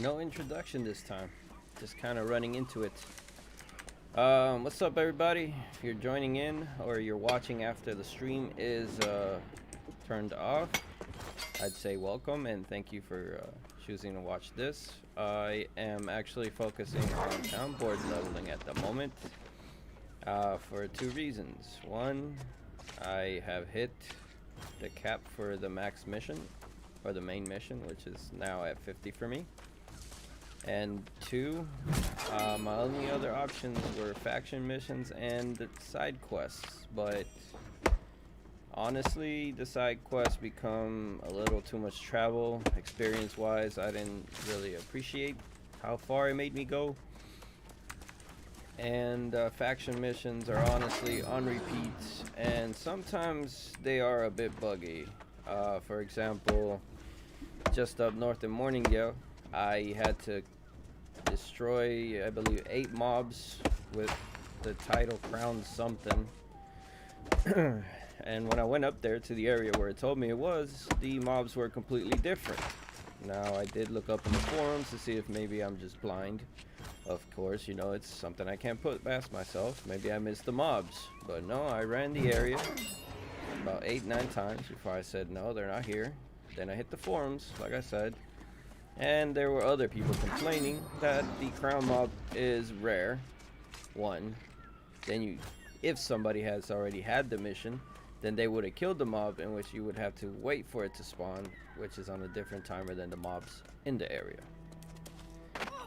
No introduction this time. Just kind of running into it. What's up, everybody? If you're joining in or you're watching after the stream is turned off, I'd say welcome and thank you for choosing to watch this. I am actually focusing on townboard leveling at the moment for two reasons. One, I have hit the cap for the max mission, or the main mission, which is now at 50 for me. And two, my only other options were faction missions and side quests, but honestly the side quests become a little too much travel. Experience wise, I didn't really appreciate how far it made me go, and faction missions are honestly on repeats, and sometimes they are a bit buggy. For example, just up north in Morningale, I had to destroy, I believe, 8 mobs with the title Crown something. And when I went up there to the area where it told me it was, the mobs were completely different. Now, I did look up in the forums to see if maybe I'm just blind. Of course, you know, it's something I can't put past myself. Maybe I missed the mobs. But no, I ran the area about 8-9 times before I said, no, they're not here. Then I hit the forums, like I said, and there were other people complaining that the crown mob is rare. One, then if somebody has already had the mission, then they would have killed the mob, in which you would have to wait for it to spawn, which is on a different timer than the mobs in the area.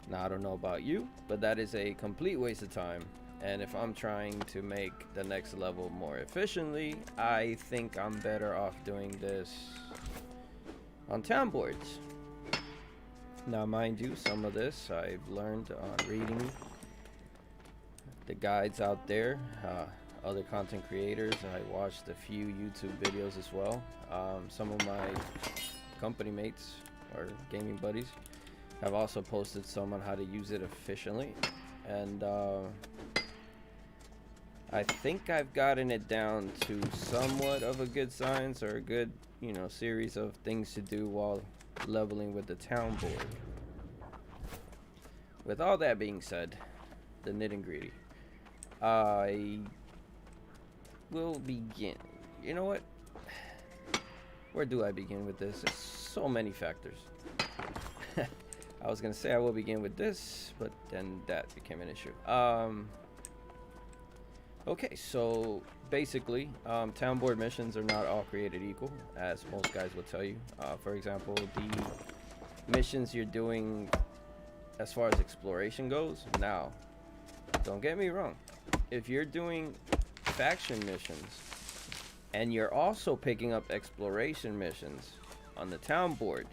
Now, I don't know about you, but that is a complete waste of time. And if I'm trying to make the next level more efficiently, I think I'm better off doing this on town boards. Now, mind you, some of this I've learned on reading the guides out there, other content creators. I watched a few YouTube videos as well. Some of my company mates or gaming buddies have also posted some on how to use it efficiently, and I think I've gotten it down to somewhat of a good science, or a good, you know, series of things to do while leveling with the town board. With all that being said, the nitty-gritty, I will begin. You know what? Where do I begin with this? There's so many factors. I was gonna say I will begin with this, but then that became an issue. Okay, so basically, town board missions are not all created equal, as most guys will tell you. For example, the missions you're doing as far as exploration goes, now, don't get me wrong, if you're doing faction missions and you're also picking up exploration missions on the town board,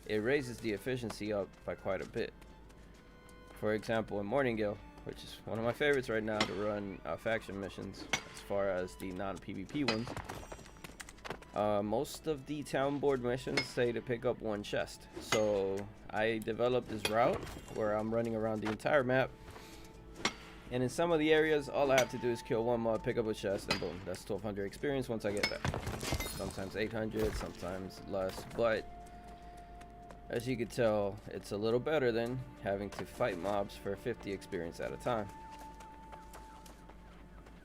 it raises the efficiency up by quite a bit. For example, in Morningale, which is one of my favorites right now to run faction missions as far as the non-PvP ones, most of the town board missions say to pick up 1 chest. So I developed this route where I'm running around the entire map, and in some of the areas all I have to do is kill 1 mob, pick up a chest, and boom, that's 1200 experience once I get back. Sometimes 800, sometimes less, but as you can tell, it's a little better than having to fight mobs for 50 experience at a time.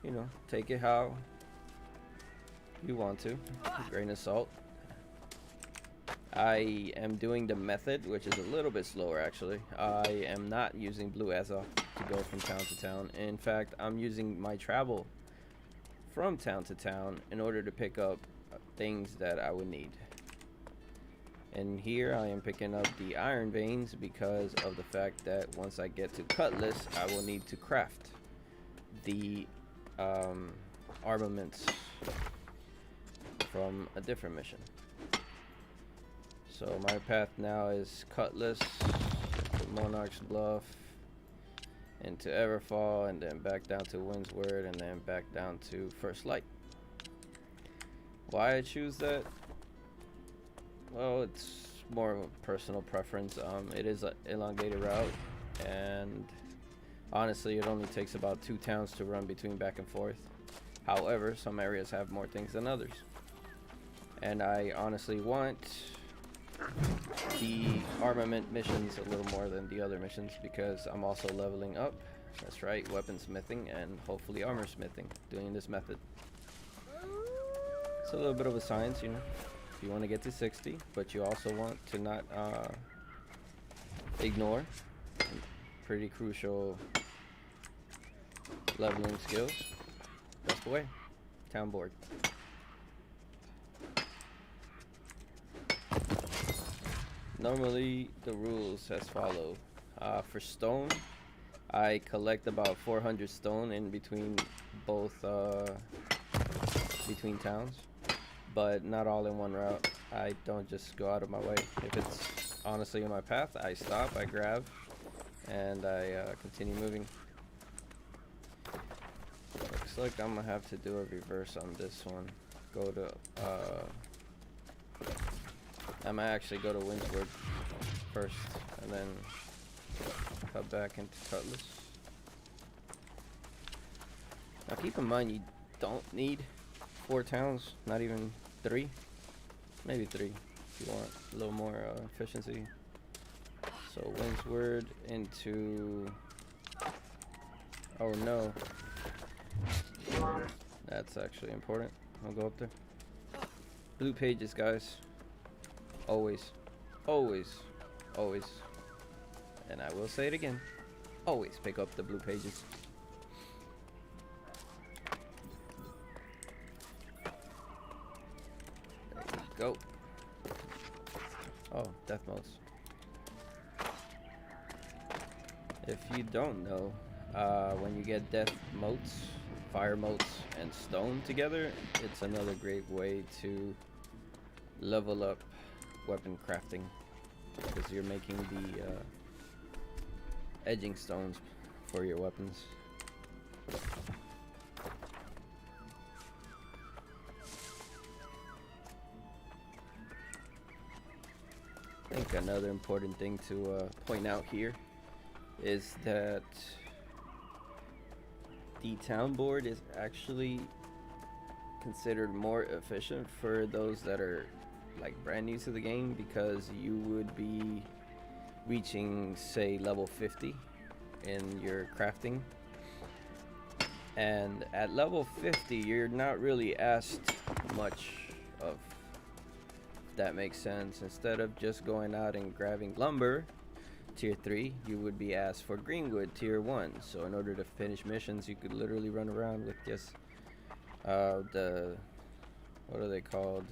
You know, take it how you want to, grain of salt. I am doing the method, which is a little bit slower actually. I am not using blue Eza to go from town to town. In fact, I'm using my travel from town to town in order to pick up things that I would need. And here I am picking up the iron veins because of the fact that once I get to Cutlass, I will need to craft the armaments from a different mission. So my path now is Cutlass to Monarch's Bluff, into Everfall, and then back down to Windsward, and then back down to First Light. Why I choose that? Well, it's more of a personal preference. It is an elongated route, and honestly, it only takes about 2 towns to run between back and forth. However, some areas have more things than others, and I honestly want the armament missions a little more than the other missions because I'm also leveling up. That's right, weaponsmithing and hopefully armor smithing, doing this method. It's a little bit of a science, you know. You want to get to 60, but you also want to not ignore pretty crucial leveling skills. That's the way. Townboard. Normally the rules as follow. For stone, I collect about 400 stone in between both between towns, but not all in one route. I don't just go out of my way. If it's honestly in my path, I stop, I grab, and I continue moving. Looks like I'm gonna have to do a reverse on this one. Go to I might actually go to Windsward first and then cut back into Cutlass. Now keep in mind you don't need 4 towns, not even 3. Maybe 3 if you want a little more efficiency. So Windsward into, oh no, that's actually important. I'll go up there. Blue pages, guys. Always, always, always, and I will say it again, always pick up the blue pages. There you go. Oh, death motes. If you don't know, when you get death motes, fire motes, and stone together, it's another great way to level up weapon crafting because you're making the edging stones for your weapons. I think another important thing to point out here is that the town board is actually considered more efficient for those that are like brand new to the game, because you would be reaching say level 50 in your crafting, and at level 50 you're not really asked much of, if that makes sense. Instead of just going out and grabbing lumber tier 3, you would be asked for greenwood tier 1. So in order to finish missions, you could literally run around with just the, what are they called?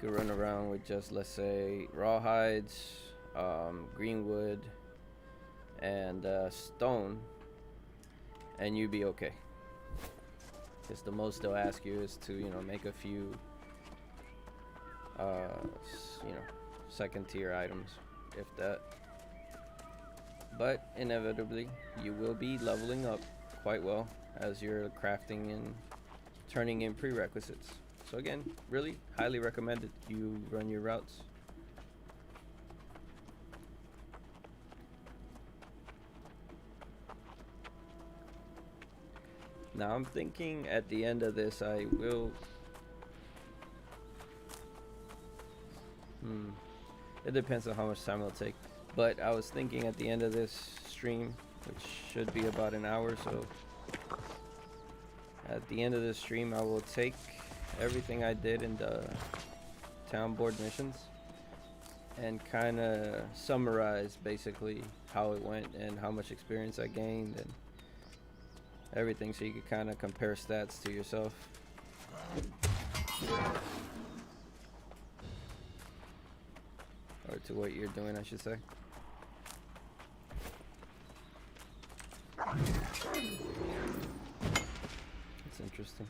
You could run around with just, let's say, rawhides, greenwood, and stone, and you'd be okay. Because the most they'll ask you is to, you know, make a few, you know, second tier items, if that. But inevitably, you will be leveling up quite well as you're crafting and turning in prerequisites. So again, really highly recommended you run your routes. Now I'm thinking at the end of this I will it depends on how much time it'll take, but I was thinking at the end of this stream, which should be about an hour, so at the end of this stream I will take everything I did in the town board missions and kind of summarize basically how it went and how much experience I gained and everything, so you can kind of compare stats to yourself. Or to what you're doing, I should say. It's interesting.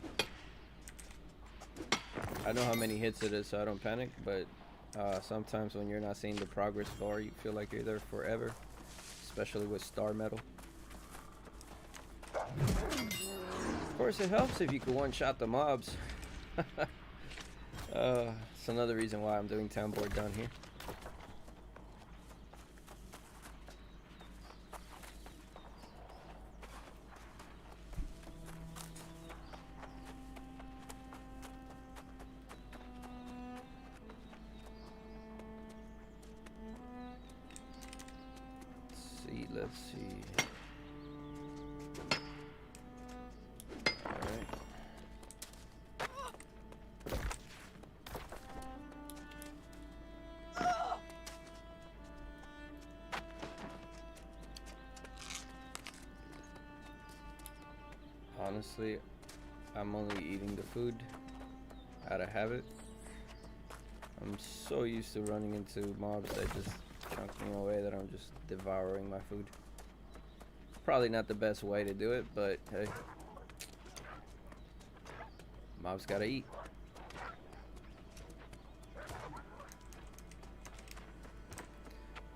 I know how many hits it is, so I don't panic, but sometimes when you're not seeing the progress bar, you feel like you're there forever, especially with star metal. Of course, it helps if you can one-shot the mobs. It's another reason why I'm doing town board down here. Let's see. Alright. Honestly, I'm only eating the food out of habit. I'm so used to running into mobs that just chunk me away that I'm just devouring my food. Probably not the best way to do it, but hey, mobs gotta eat.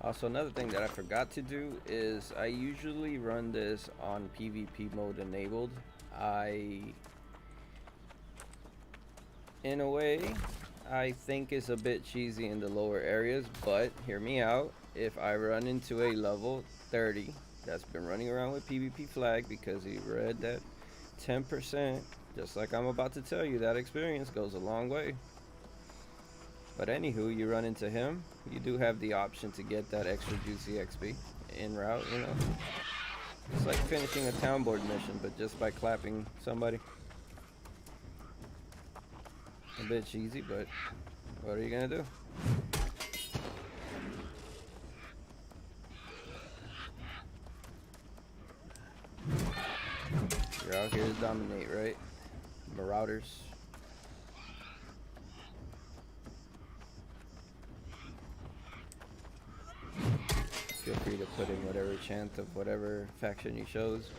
Also, another thing that I forgot to do is I usually run this on PvP mode enabled. In a way, I think it's a bit cheesy in the lower areas, but hear me out. If I run into a level 30 that's been running around with PvP flag because he read that 10%, just like I'm about to tell you, that experience goes a long way. But anywho, you run into him, you do have the option to get that extra juicy XP en route, you know. It's like finishing a townboard mission, but just by clapping somebody. A bit cheesy, but what are you gonna do? You're out here to dominate, right? Marauders. Feel free to put in whatever chant of whatever faction you chose.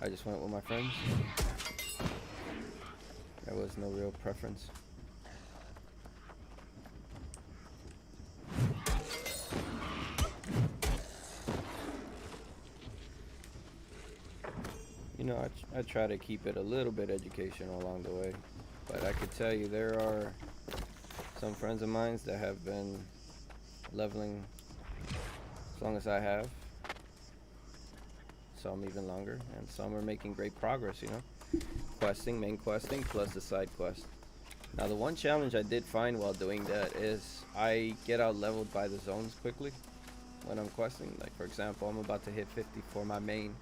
I just went with my friends. There was no real preference. You know, I try to keep it a little bit educational along the way. But I could tell you there are some friends of mine that have been leveling as long as I have. Some even longer. And some are making great progress, you know. Questing, main questing, plus the side quest. Now the one challenge I did find while doing that is I get out leveled by the zones quickly when I'm questing. Like for example, I'm about to hit 50 for my main,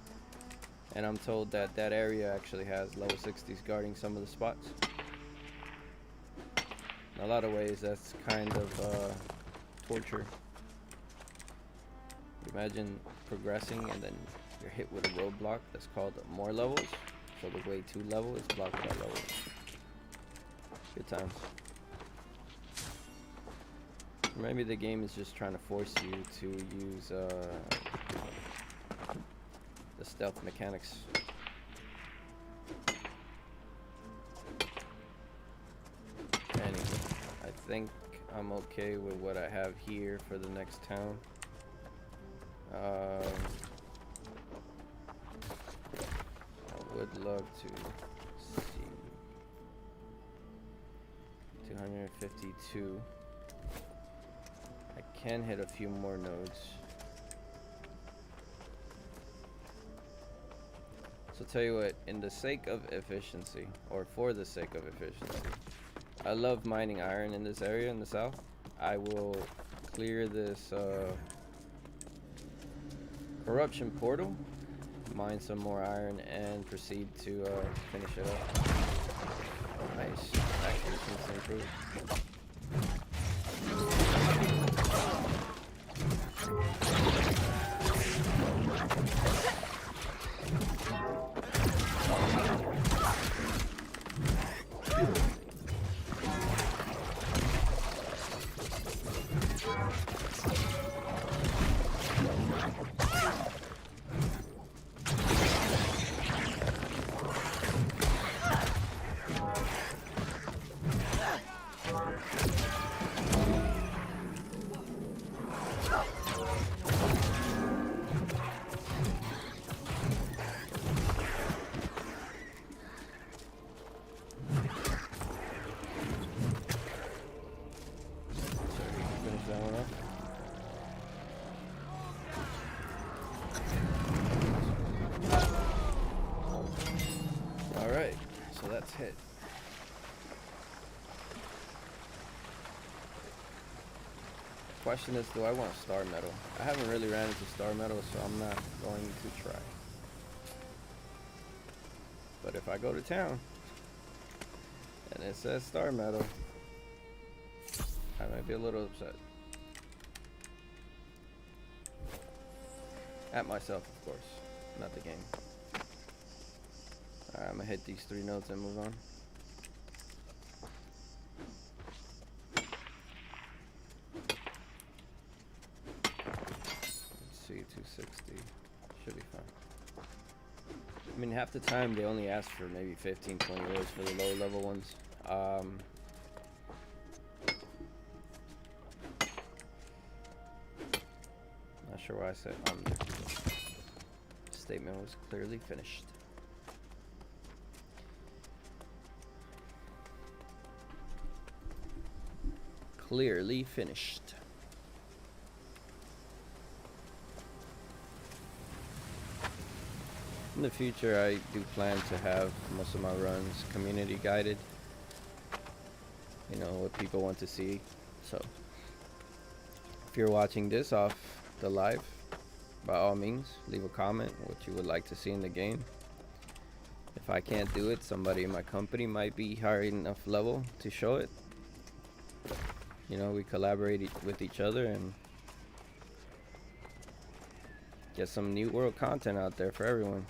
and I'm told that that area actually has level 60s guarding some of the spots. In a lot of ways that's kind of torture. Imagine progressing and then you're hit with a roadblock that's called more levels. So the way to level is blocked by levels. Good times. Maybe the game is just trying to force you to use the stealth mechanics. Anyway, I think I'm okay with what I have here for the next town. I would love to see 252. I can hit a few more nodes. So tell you what, in the sake of efficiency, or for the sake of efficiency, I love mining iron in this area in the south. I will clear this corruption portal, mine some more iron, and proceed to finish it up. Nice. Actually seems to improve. Alright, so that's hit. Question is, do I want star metal? I haven't really ran into star metal, so I'm not going to try. But if I go to town and it says star metal, I might be a little upset. At myself, of course, not the game. Alright, I'm gonna hit these 3 notes and move on. Let's see, 260. Should be fine. I mean, half the time they only ask for maybe 15, 20 words for the lower level ones. Not sure why I said under. Statement was clearly finished. Clearly finished. In the future, I do plan to have most of my runs community guided. You know, what people want to see. So, if you're watching this off the live, by all means, leave a comment what you would like to see in the game. If I can't do it, somebody in my company might be high enough level to show it. You know, we collaborate with each other and get some new world content out there for everyone.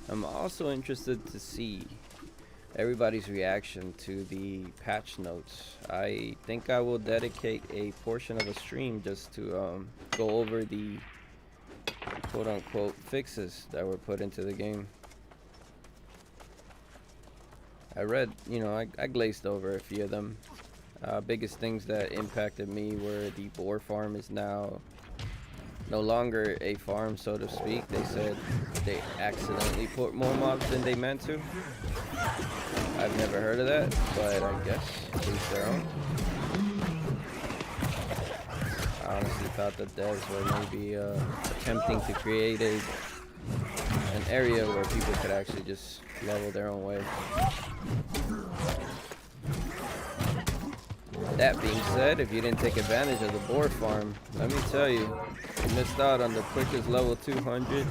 I'm also interested to see everybody's reaction to the patch notes. I think I will dedicate a portion of a stream just to go over the quote-unquote fixes that were put into the game. I read, you know, I glazed over a few of them. Biggest things that impacted me were the boar farm is now no longer a farm, so to speak. They said they accidentally put more mobs than they meant to. I've never heard of that, but I guess each their own. I honestly thought the devs were maybe attempting to create an area where people could actually just level their own way. That being said, if you didn't take advantage of the boar farm, let me tell you, you missed out on the quickest level 200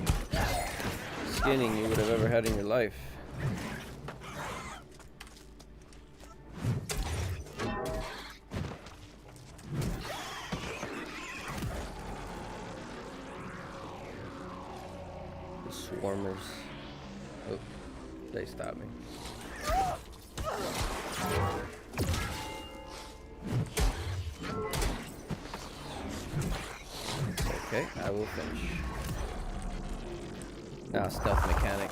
skinning you would have ever had in your life. The swarmers. Oh, they stopped me. Okay, I will finish. Now stealth mechanic.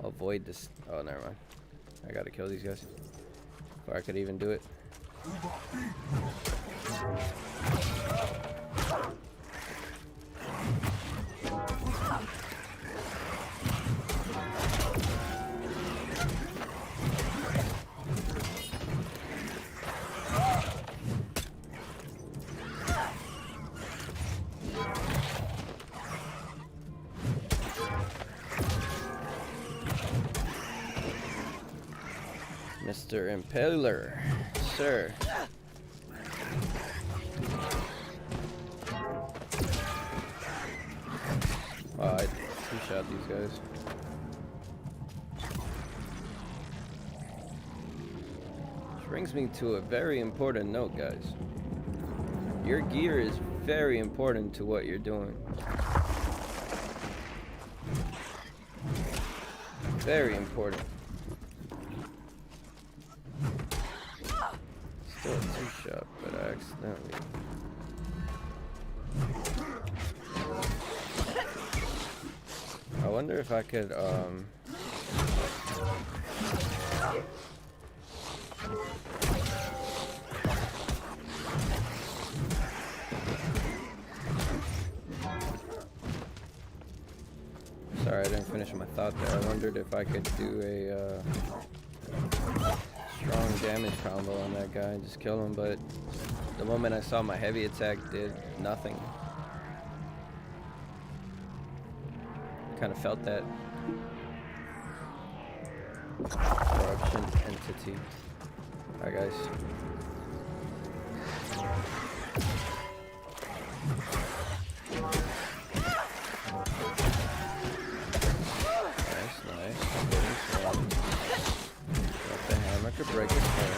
Avoid this. Oh, never mind. I gotta kill these guys before I could even do it. Mr. Impaler, sir. Oh, I two-shot these guys. Which brings me to a very important note, guys. Your gear is very important to what you're doing. Very important. Still a two-shot, but I accidentally. I wonder if I could, Sorry, I didn't finish my thought there. I wondered if I could do a, strong damage combo on that guy and just kill him, but the moment I saw my heavy attack did nothing. Kind of felt that corruption entity. Alright, guys. Nice. Got the hammer to break his phone.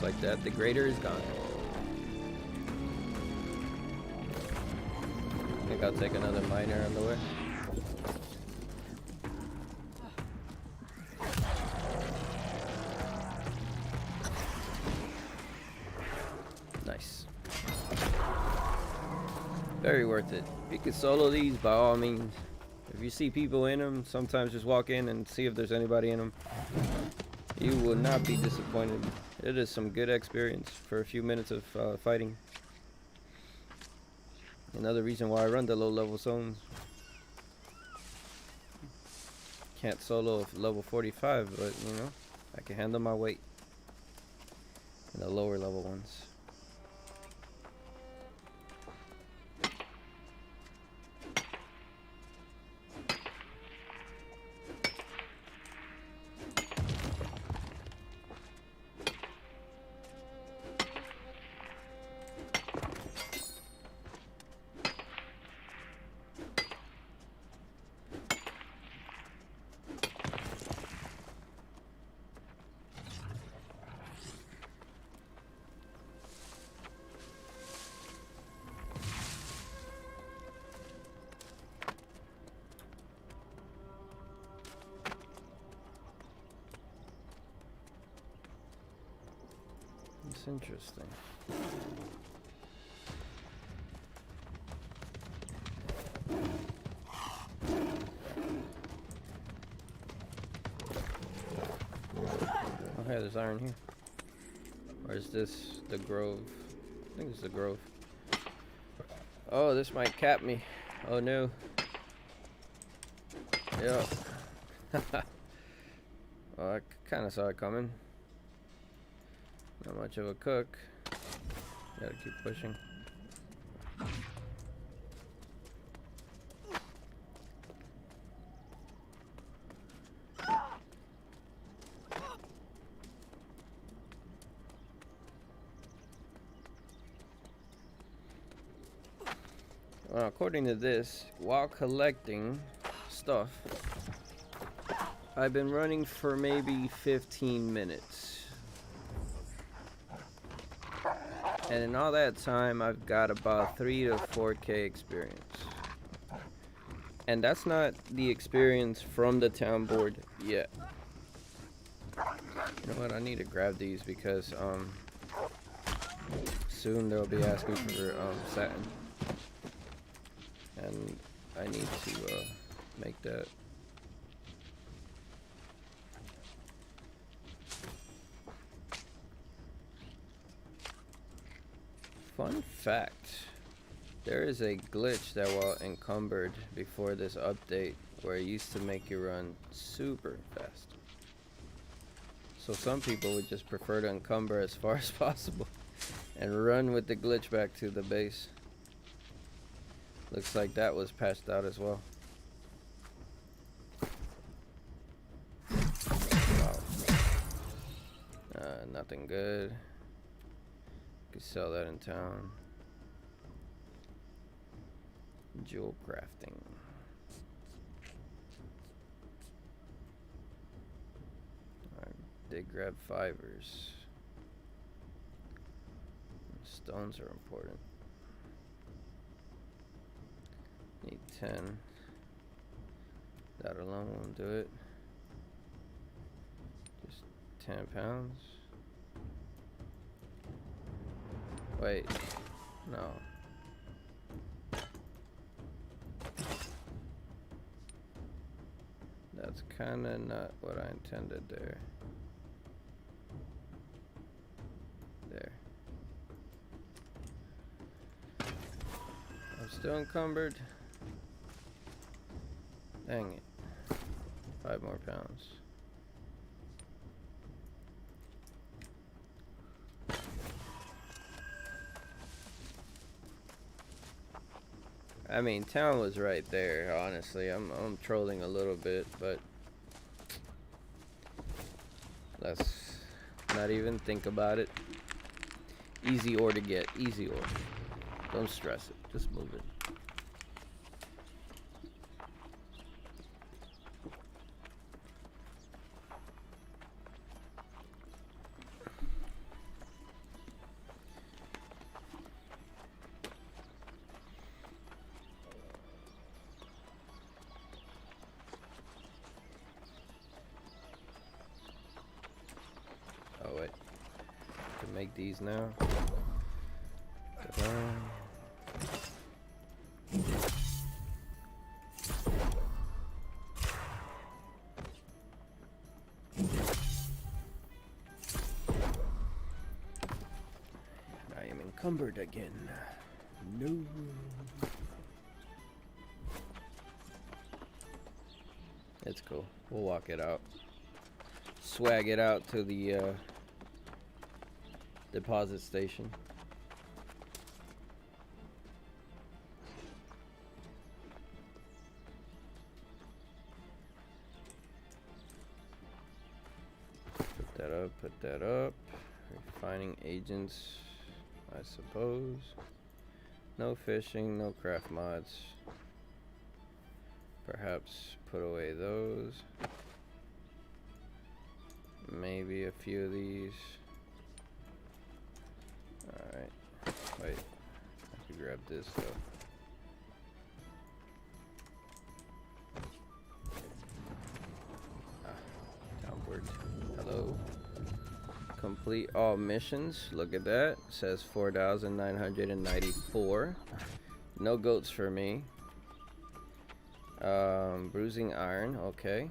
Like that, the grader is gone. I think I'll take another miner on the way. Nice. Very worth it. You can solo these by all means. If you see people in them, sometimes just walk in and see if there's anybody in them. You will not be disappointed. It is some good experience for a few minutes of fighting. Another reason why I run the low level zones. Can't solo level 45, but you know, I can handle my weight in the lower level ones. It's interesting. Oh, hey, there's iron here. Or is this the grove? I think it's the grove. Oh, this might cap me. Oh no. Yeah. Well, I kind of saw it coming. Not much of a cook. Gotta keep pushing. Well, according to this, while collecting stuff, I've been running for maybe 15 minutes. And in all that time, I've got about 3 to 4K experience. And that's not the experience from the townboard yet. You know what? I need to grab these because soon they'll be asking for satin. And I need to make that. Fun fact, there is a glitch that was encumbered before this update where it used to make you run super fast. So some people would just prefer to encumber as far as possible and run with the glitch back to the base. Looks like that was patched out as well. Wow. Nothing good. Could sell that in town. Jewel crafting. I did grab fibers. Stones are important. Need 10. That alone won't do it. Just 10 pounds. Wait, no. That's kinda not what I intended there. There. I'm still encumbered. Dang it. 5 more pounds. I mean, town was right there, honestly. I'm trolling a little bit, but let's not even think about it. Easy ore to get, easy ore. Don't stress it, just move it. Oh wait, I can make these now. Ta-da. I am encumbered again. No. It's cool. We'll walk it out. Swag it out to the deposit station. Put that up, put that up. Refining agents, I suppose. No fishing, no craft mods. Perhaps put away those. Maybe a few of these. Alright. Wait. I could grab this though. Townboard. Hello. Complete all missions. Look at that. It says 4,994. No goats for me. Bruising iron. Okay.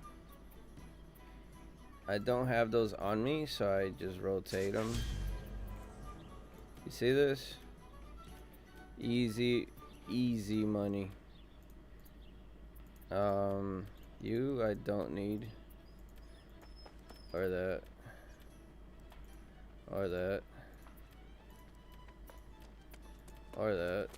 I don't have those on me, so I just rotate them. You see this? Easy, easy money. You I don't need. Or that. Or that. Or that.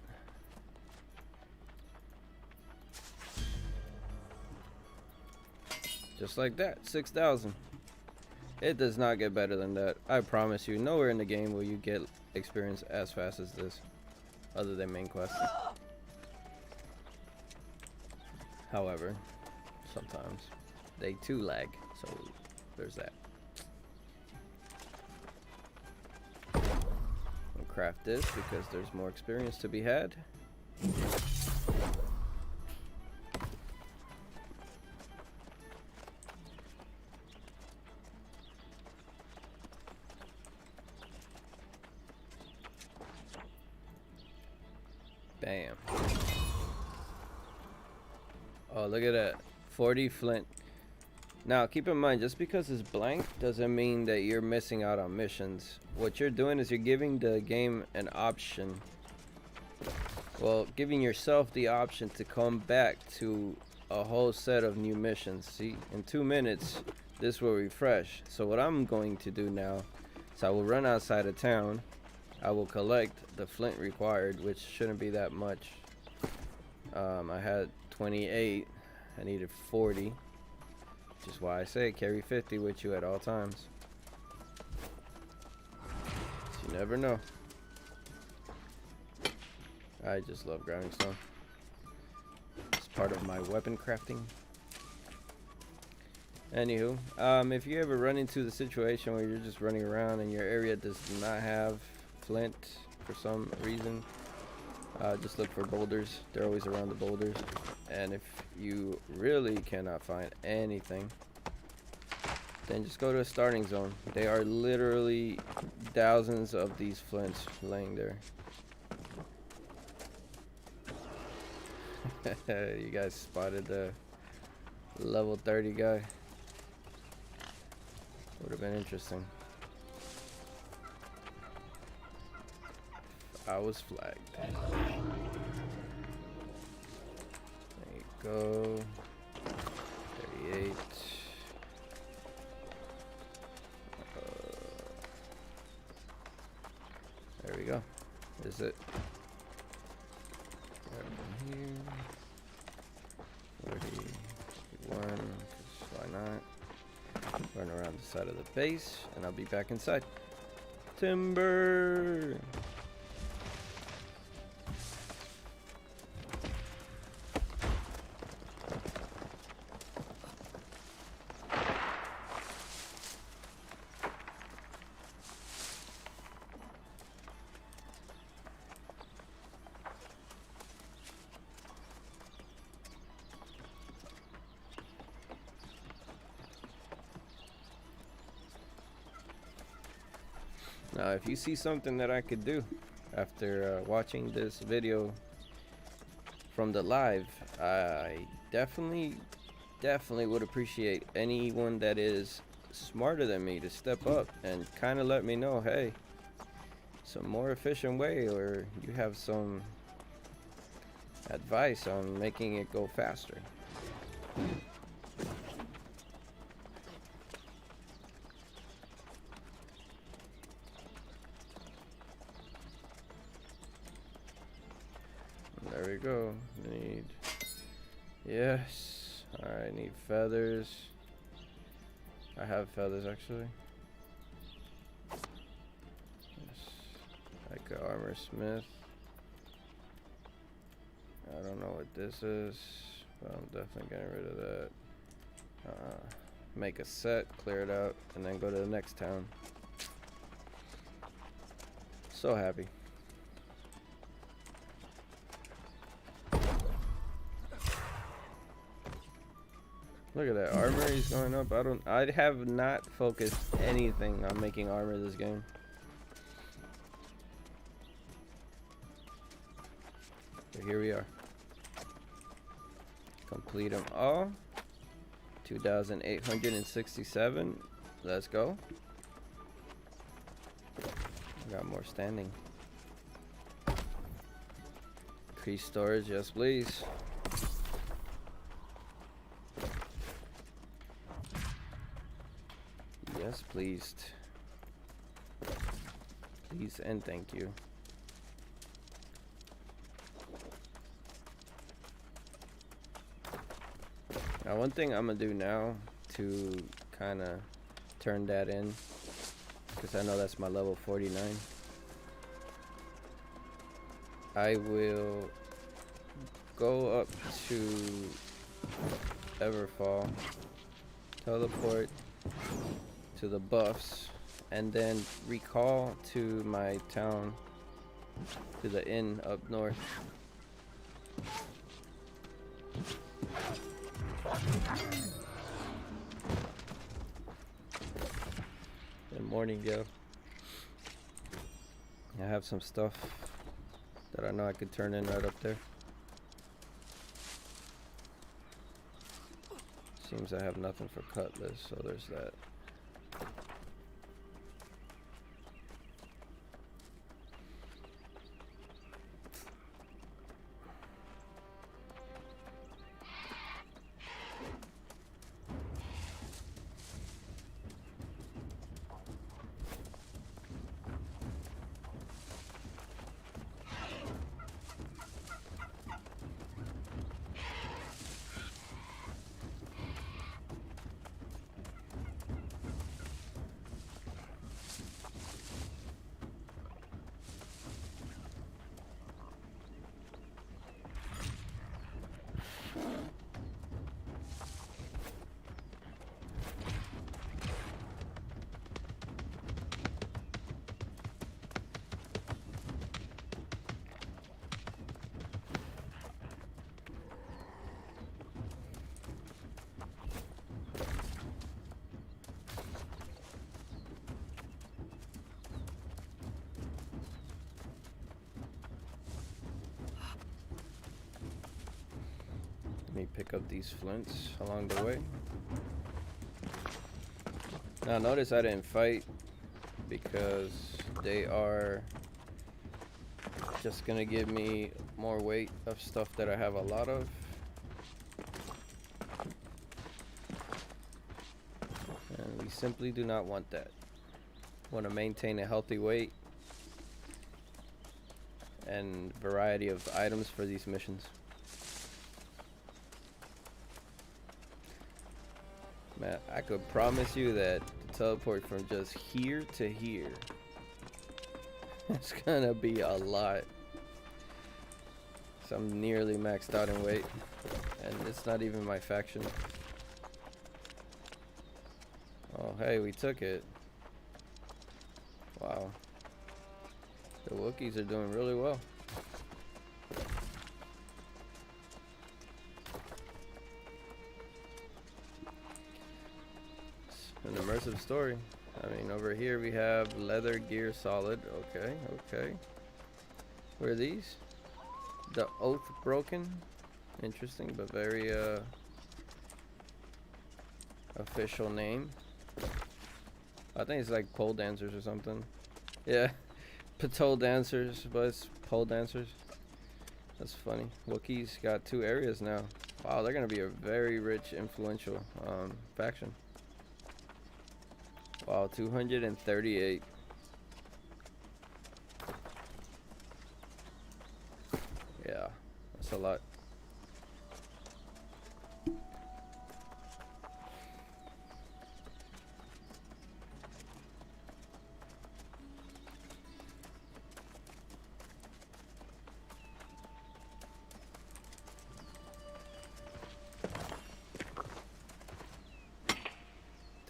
Just like that, 6,000. It does not get better than that. I promise you, nowhere in the game will you get experience as fast as this, other than main quest. However, sometimes they too lag, so there's that. I'll craft this because there's more experience to be had. Bam. Oh, look at that. 40 flint. Now, keep in mind, just because it's blank doesn't mean that you're missing out on missions. What you're doing is you're giving the game an option. Well, giving yourself the option to come back to a whole set of new missions. See, in 2 minutes, this will refresh. So what I'm going to do now is I will run outside of town. I will collect the flint required, which shouldn't be that much. I had 28. I needed 40. Which is why I say carry 50 with you at all times. You never know. I just love grinding stone. It's part of my weapon crafting. Anywho, if you ever run into the situation where you're just running around and your area does not have flint for some reason, just look for boulders. They're always around the boulders. And if you really cannot find anything, then just go to a starting zone. They are literally thousands of these flints laying there. You guys spotted the level 30 guy. Would have been interesting. I was flagged. There you go. 38. There we go. Is it? Here. 41. Why not? Run around the side of the base, and I'll be back inside. Timber. Now, if you see something that I could do after watching this video from the live, I definitely would appreciate anyone that is smarter than me to step up and kind of let me know, hey, some more efficient way, or you have some advice on making it go faster. There we go. Need, yes. I need feathers. I have feathers actually. Yes. Like an armor smith. I don't know what this is, but I'm definitely getting rid of that. Make a set, clear it out, and then go to the next town. So happy. Look at that armor, he's going up. I have not focused anything on making armor this game. So here we are. Complete them all. 2,867. Let's go. Got more standing. Increase storage, yes please. Yes, pleased. Please and thank you. Now, one thing I'm gonna do now to kind of turn that in, because I know that's my level 49. I will go up to Everfall, teleport to the buffs, and then recall to my town, to the inn up north. Good morning, Gil. I have some stuff that I know I could turn in right up there. Seems I have nothing for cutlass, so there's that. me pick up these flints along the way. Now notice I didn't fight because they are just gonna give me more weight of stuff that I have a lot of. And we simply do not want that. Want to maintain a healthy weight and variety of items for these missions. Man, I could promise you that the teleport from just here to here, it's gonna be a lot. So I'm nearly maxed out in weight, and it's not even my faction. Oh hey, we took it. Wow. The Wookiees are doing really well. An immersive story. I mean, over here we have leather gear solid. Okay, okay. What are these? The Oath Broken. Interesting, but very official name. I think it's like pole dancers or something. Yeah, patrol dancers, but it's pole dancers. That's funny. Wookiees got 2 areas now. Wow, they're gonna be a very rich, influential faction. Wow, 238. Yeah, that's a lot.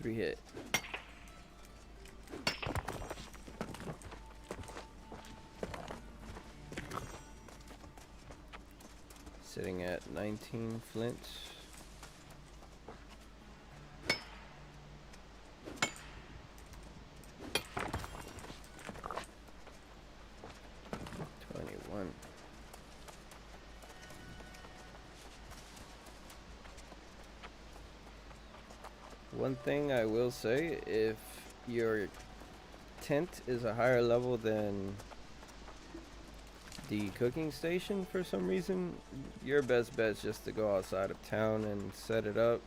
Hit. Sitting at 19 flints. One thing I will say, if your tent is a higher level than the cooking station for some reason, your best bet is just to go outside of town and set it up.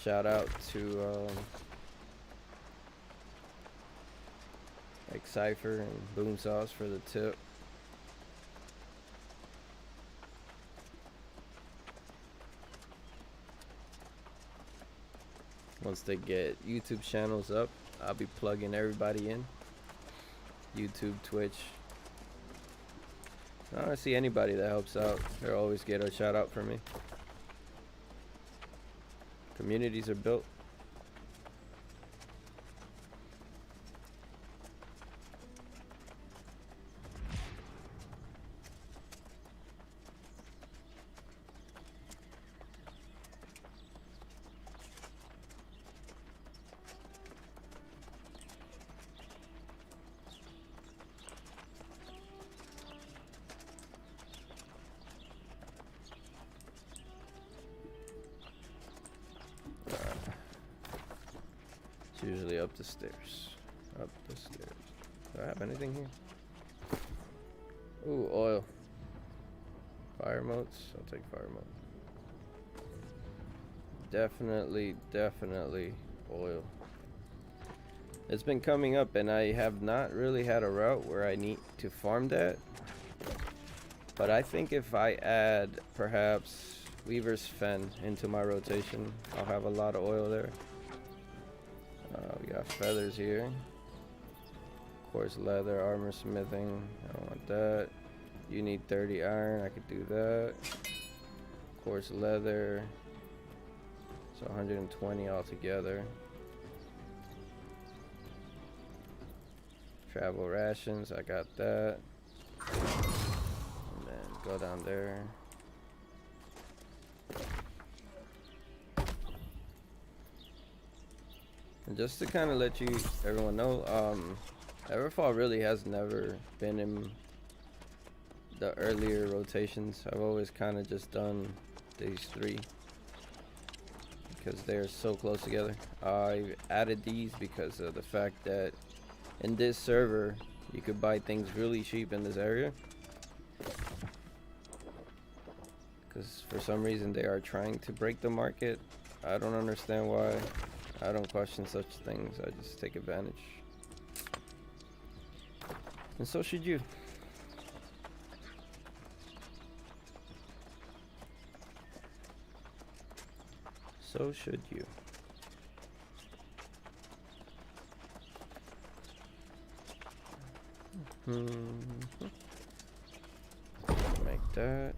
Shout out to like Cypher and Boom Sauce for the tip. Once they get YouTube channels up, I'll be plugging everybody in. YouTube, Twitch. I don't see anybody that helps out. They'll always get a shout out from me. Communities are built. Usually up the stairs. Up the stairs. Do I have anything here? Ooh, oil. Fire motes. I'll take fire mote. Definitely oil. It's been coming up and I have not really had a route where I need to farm that. But I think if I add perhaps Weaver's Fen into my rotation, I'll have a lot of oil there. We got feathers here. Of course, leather, armor smithing. I don't want that. You need 30 iron. I could do that. Of course, leather. So 120 altogether. Travel rations. I got that. And then go down there. And just to kind of let everyone know, Everfall really has never been in the earlier rotations. I've always kind of just done these 3 because they're so close together. I added these because of the fact that in this server you could buy things really cheap in this area, because for some reason they are trying to break the market. I don't understand why. I don't question such things. I just take advantage, and so should you. So should you. Make that.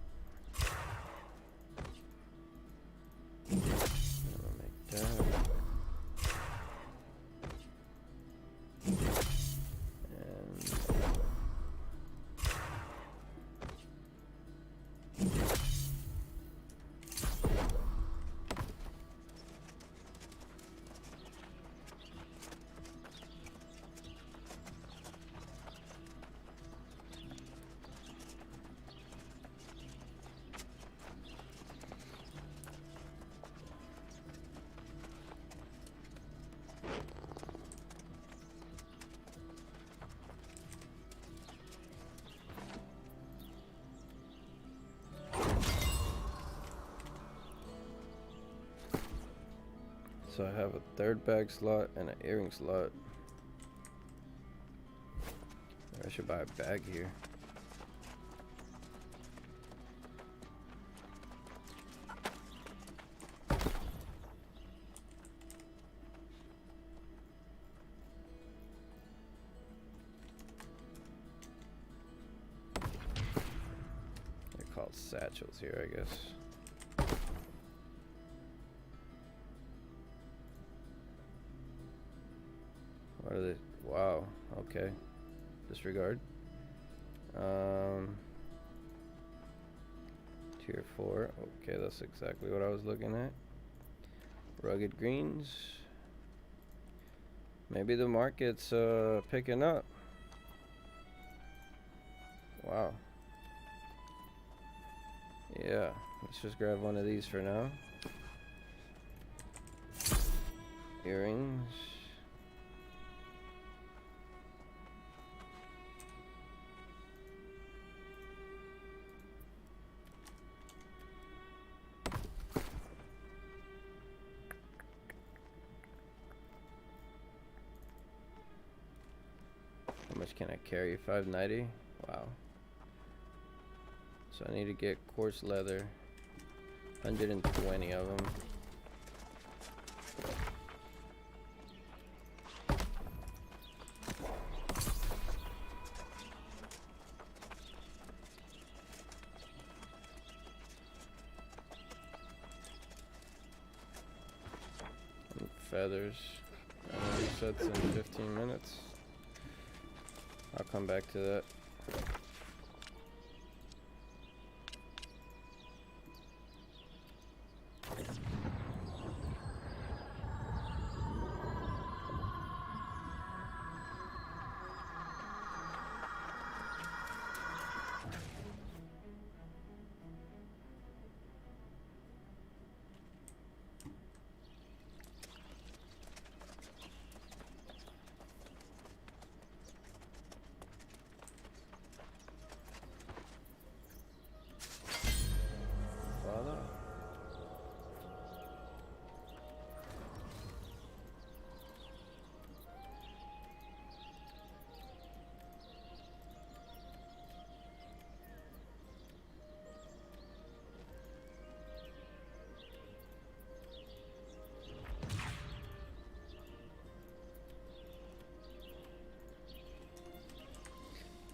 Make that. So I have a 3rd bag slot and an earring slot. I should buy a bag here. They're called satchels here, I guess. What are they? Wow. Okay. Disregard. Tier 4. Okay, that's exactly what I was looking at. Rugged greens. Maybe the market's picking up. Wow. Yeah. Let's just grab one of these for now. Earrings. How much can I carry? 590? Wow. So I need to get coarse leather. 120 of them. And feathers. Resets in 15 minutes. I'll come back to that.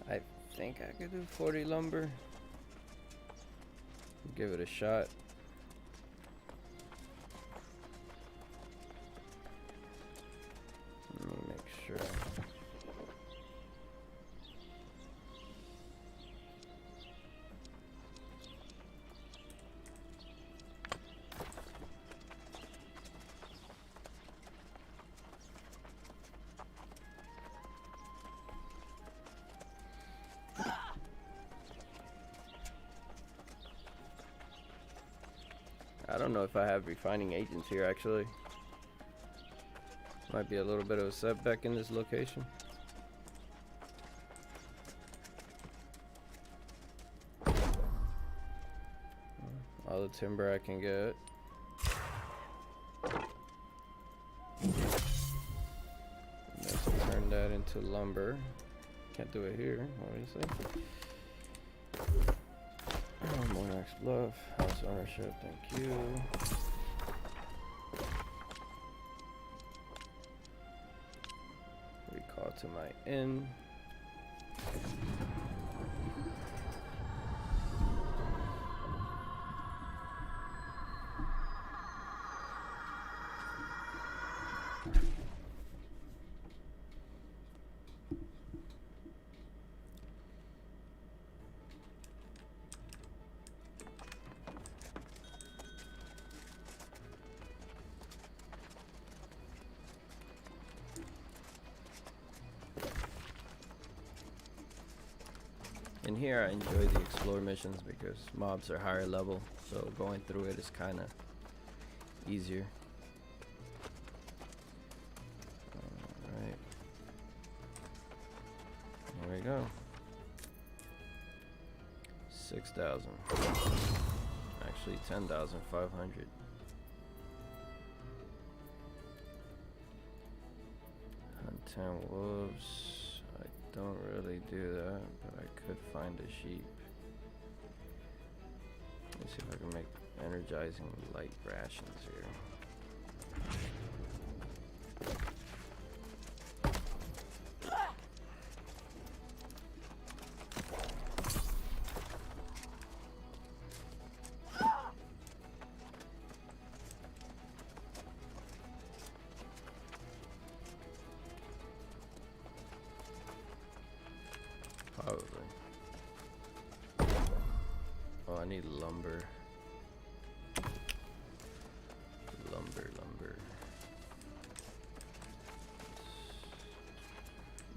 I think I could do 40 lumber. Give it a shot. Let me make sure. I don't know if I have refining agents here actually. Might be a little bit of a setback in this location. All the timber I can get. Let's turn that into lumber. Can't do it here, obviously. Monarch's Bluff, house ownership, thank you. Recall to my inn. In here I enjoy the explore missions because mobs are higher level, so going through it is kind of easier. Alright. Here we go. 6,000. Actually 10,500. Hunt 10 wolves. I don't really do that, but I could find a sheep. Let's see if I can make energizing light rations here. Probably. Oh, I need lumber. Lumber.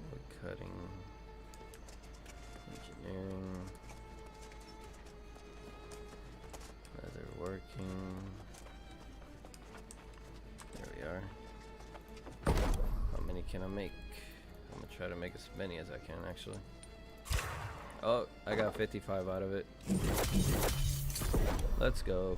Wood cutting. Engineering. Leather working. There we are. How many can I make? I'm gonna try to make as many as I can actually. Oh, I got 55 out of it. Let's go.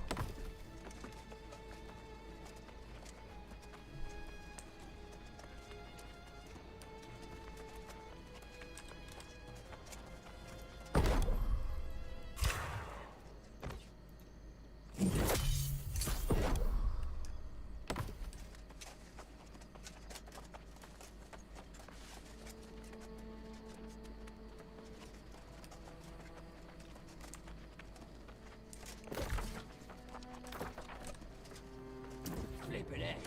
Flippin' heck,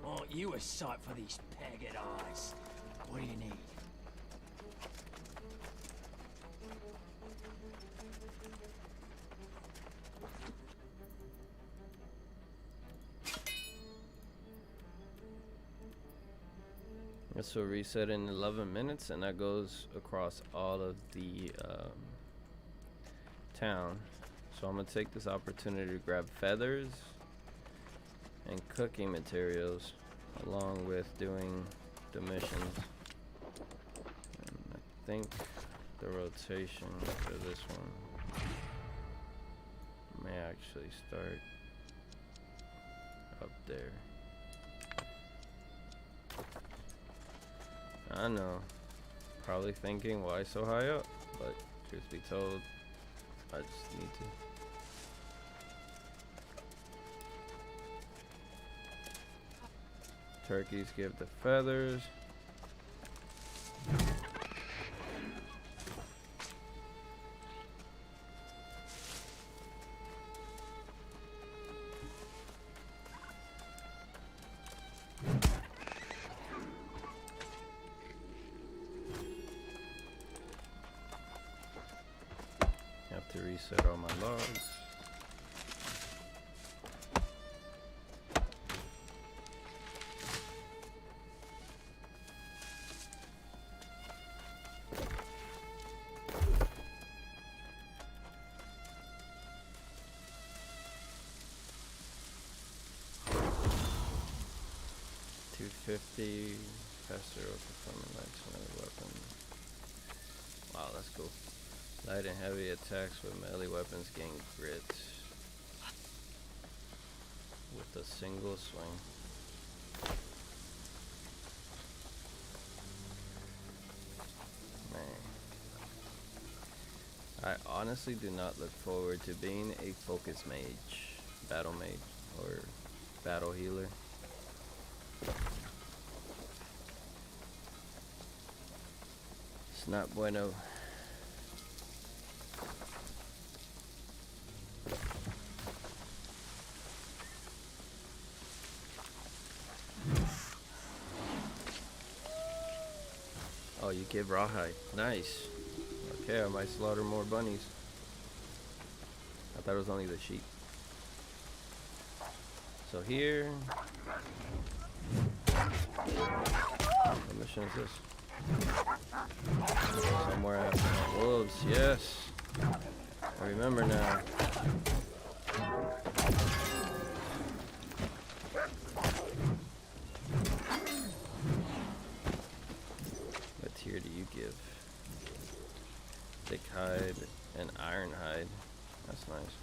aren't you a sight for these pegged eyes? What do you need? This will reset in 11 minutes, and that goes across all of the town. So I'm gonna take this opportunity to grab feathers and cooking materials along with doing the missions. And I think the rotation for this one may actually start up there. I know, probably thinking why so high up, but truth be told, I just need to. Turkeys give the feathers. Have to reset all my logs. 50 faster or performing lights melee weapon. Wow, that's cool. Light and heavy attacks with melee weapons gain grit with a single swing. Man, I honestly do not look forward to being a focus mage, battle mage, or battle healer. It's not bueno. Oh, you give rawhide. Nice. Okay, I might slaughter more bunnies. I thought it was only the sheep. So here... What mission is this? Somewhere after wolves, yes. I remember now. What tier do you give? Thick hide and iron hide. That's nice.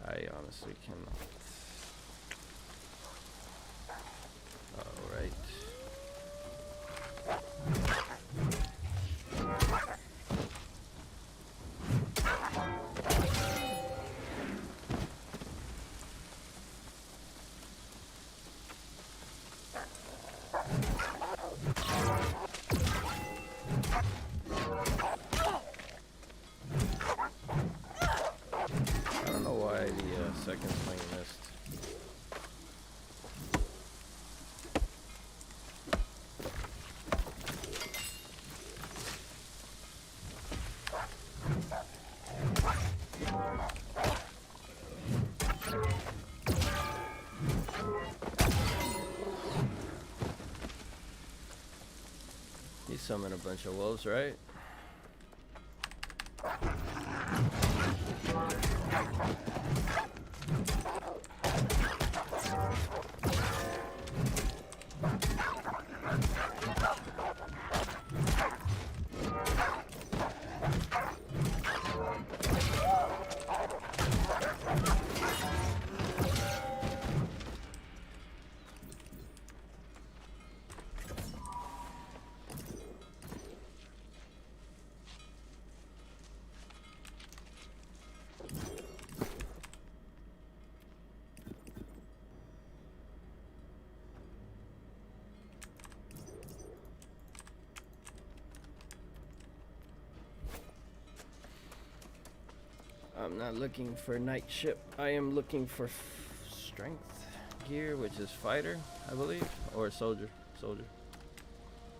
I honestly cannot. Alright. I don't know why the second swing missed. You summon a bunch of wolves, right? I'm not looking for night ship. I am looking for strength gear, which is fighter, I believe, or soldier. Soldier.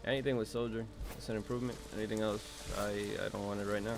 Anything with soldier, it's an improvement. Anything else, I don't want it right now.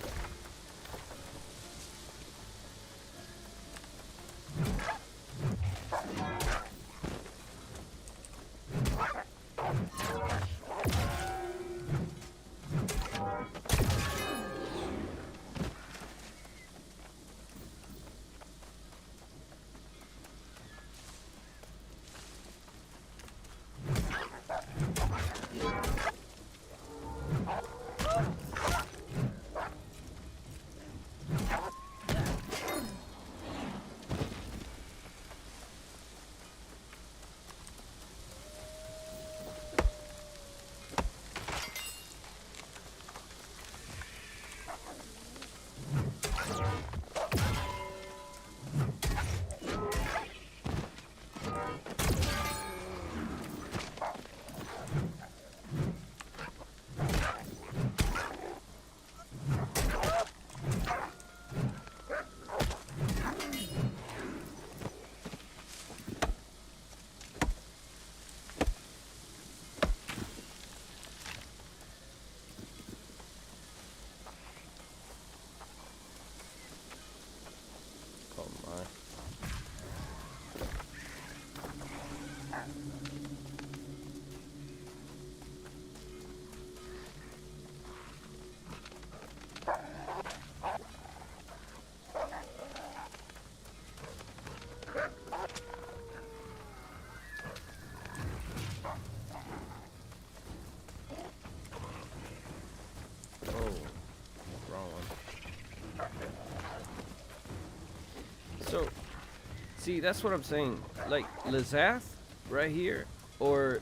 See, that's what I'm saying. Like, Lizath, right here, or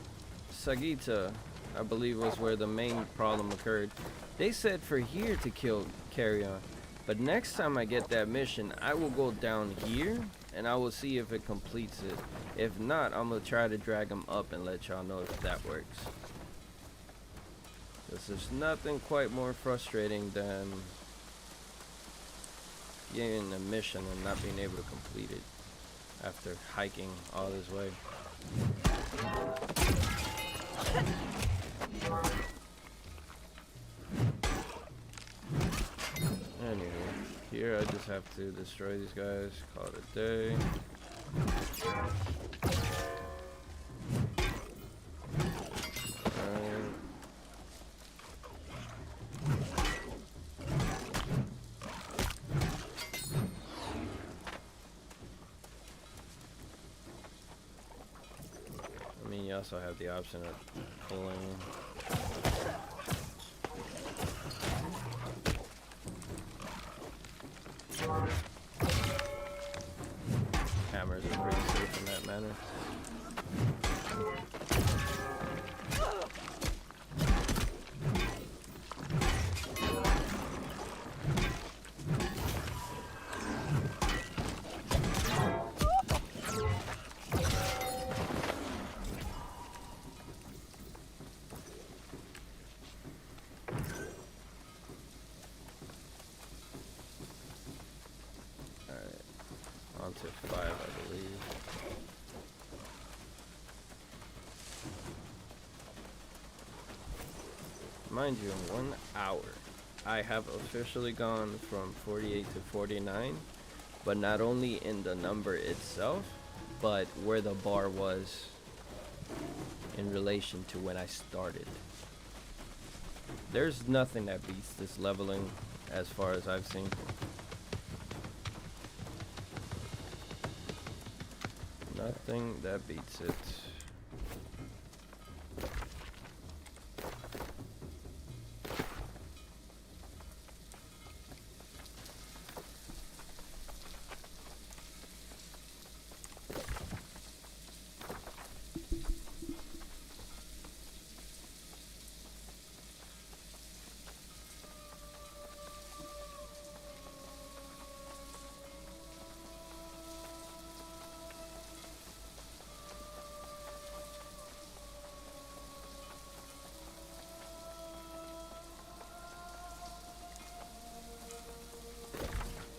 Sagita, I believe was where the main problem occurred. They said for here to kill Carrion. But next time I get that mission, I will go down here, and I will see if it completes it. If not, I'm going to try to drag him up and let y'all know if that works. This is nothing quite more frustrating than getting a mission and not being able to complete it after hiking all this way. Anyway, here I just have to destroy these guys, call it a day. I mean, you also have the option of pulling. Hammers are pretty safe in that manner. On to 5, I believe. Mind you, in 1 hour, I have officially gone from 48 to 49, but not only in the number itself, but where the bar was in relation to when I started. There's nothing that beats this leveling as far as I've seen. Nothing that beats it.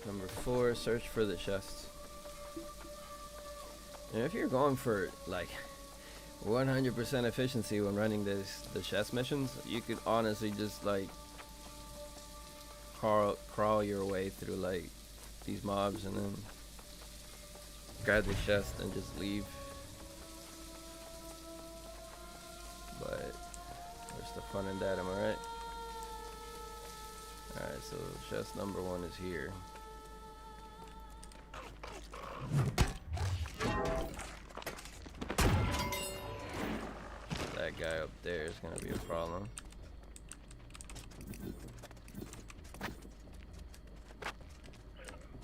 Number 4, search for the chests. And if you're going for like 100% efficiency when running the chest missions, you could honestly just like crawl your way through like these mobs and then grab the chest and just leave. But where's the fun in that, am I right? Alright, so chest number 1 is here. That guy up there is gonna be a problem.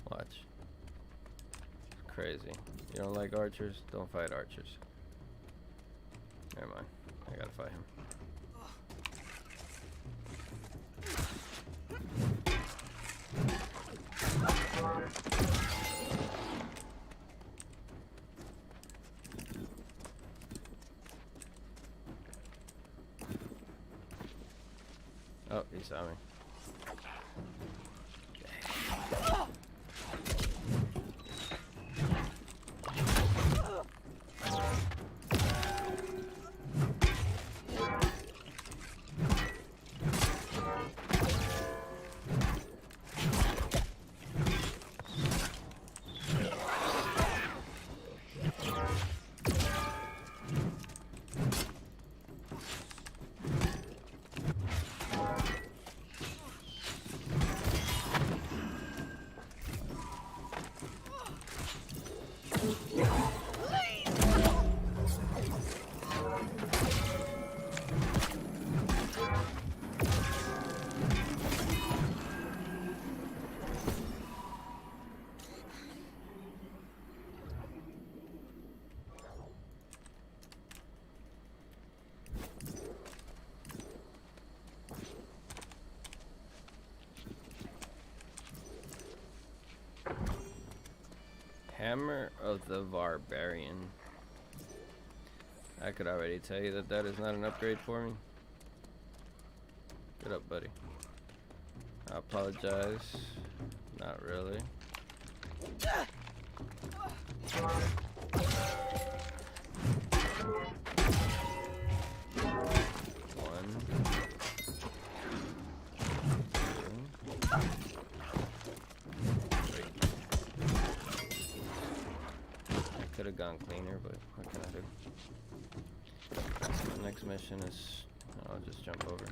Watch. It's crazy. You don't like archers? Don't fight archers. Never mind. I gotta fight him. Oh, he saw me. Hammer of the Barbarian. I could already tell you that that is not an upgrade for me. Get up, buddy. I apologize. Not really. One. Two. I could have gone cleaner, but what can I do? The next mission is... I'll just jump over.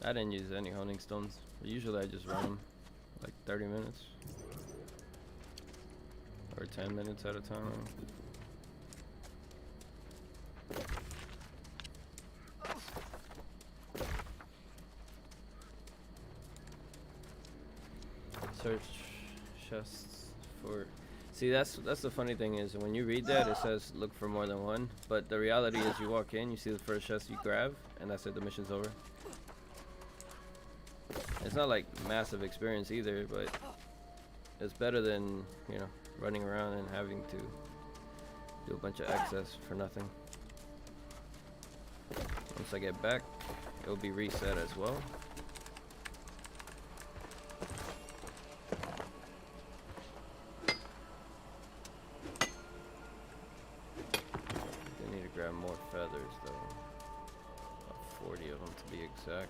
I didn't use any honing stones. Usually I just run them like 30 minutes or 10 minutes at a time. Search chests for... See, that's the funny thing is when you read that it says look for more than one, but the reality is you walk in, you see the first chest, you grab, and that's it, the mission's over. It's not like massive experience either, but it's better than, you know, running around and having to do a bunch of excess for nothing. Once I get back, it'll be reset as well. I need to grab more feathers though. About 40 of them to be exact.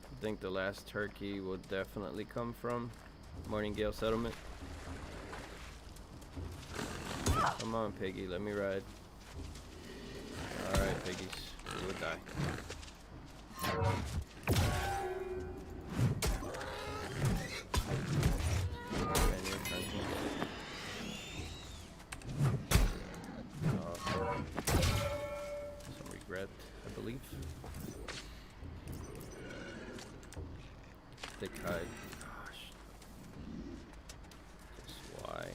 I think the last turkey will definitely come from Morningale Settlement. Come on, piggy, let me ride. Alright, piggies, you will die. Some regret, I believe. Thick hide. Gosh. Just why?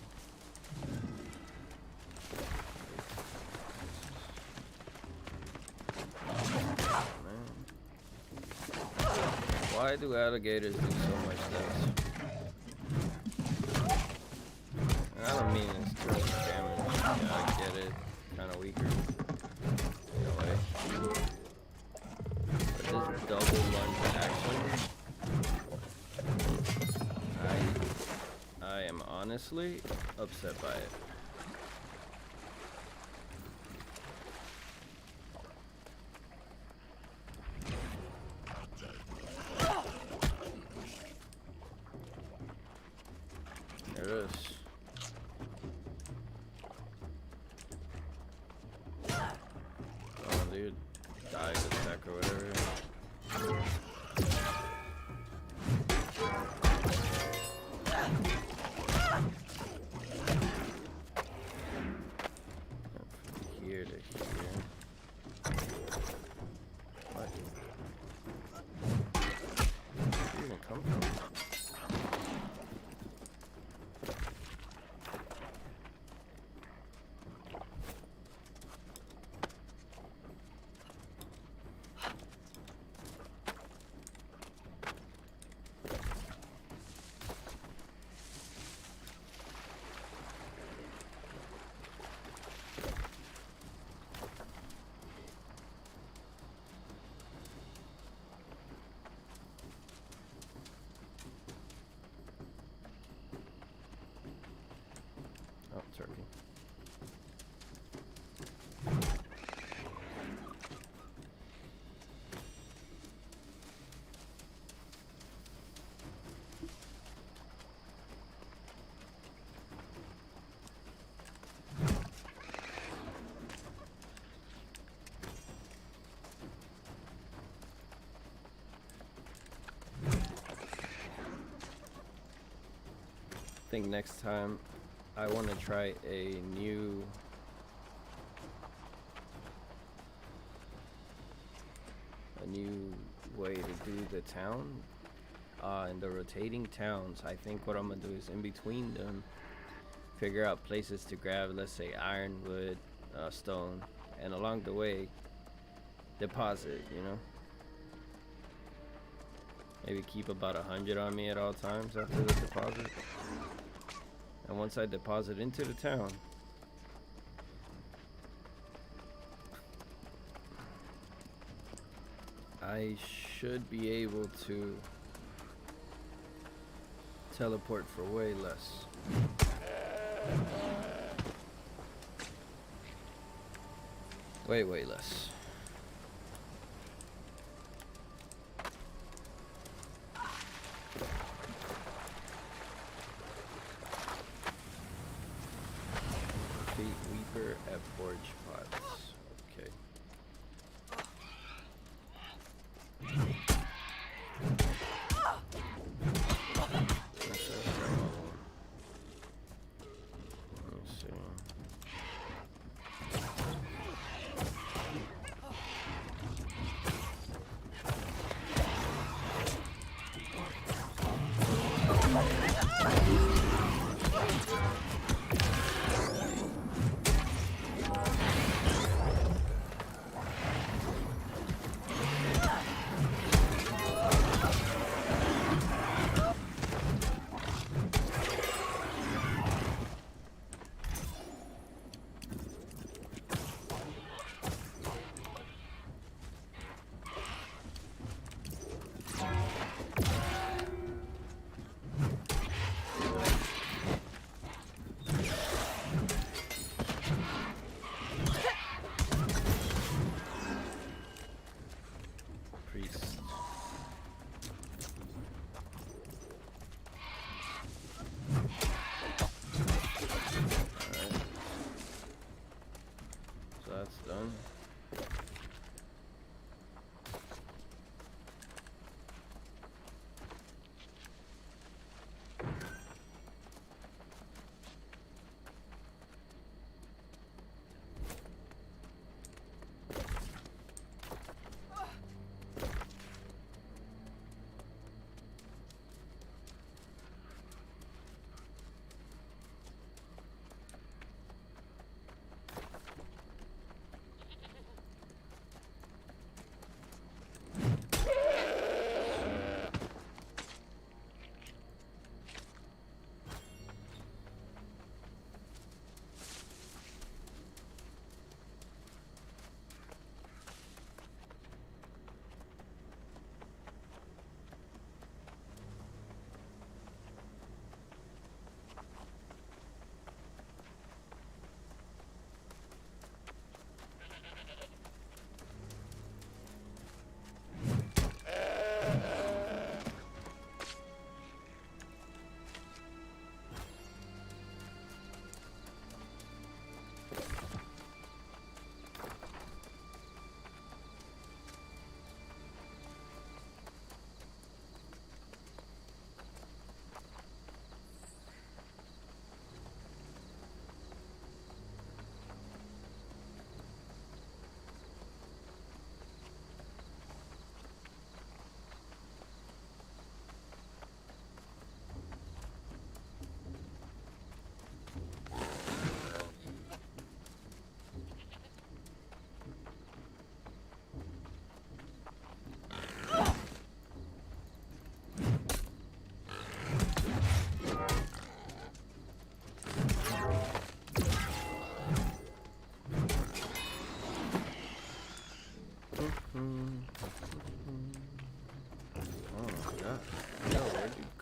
Oh, man. Why do alligators do so much damage? And I don't mean it's too much damage. Yeah, I get it. Kind of weaker. In a way. But this double lunge action. I am honestly upset by it. There it is. Oh, dude. Dive attack or whatever. think next time I want to try a new way to do the town. And the rotating towns, I think what I'm gonna do is in between them figure out places to grab, let's say ironwood, stone, and along the way deposit, you know, maybe keep about 100 on me at all times after the deposit, and once I deposit into the town, I should be able to teleport for way less. Way less. Defeat Weeper at Forge Pots. Okay. That's done.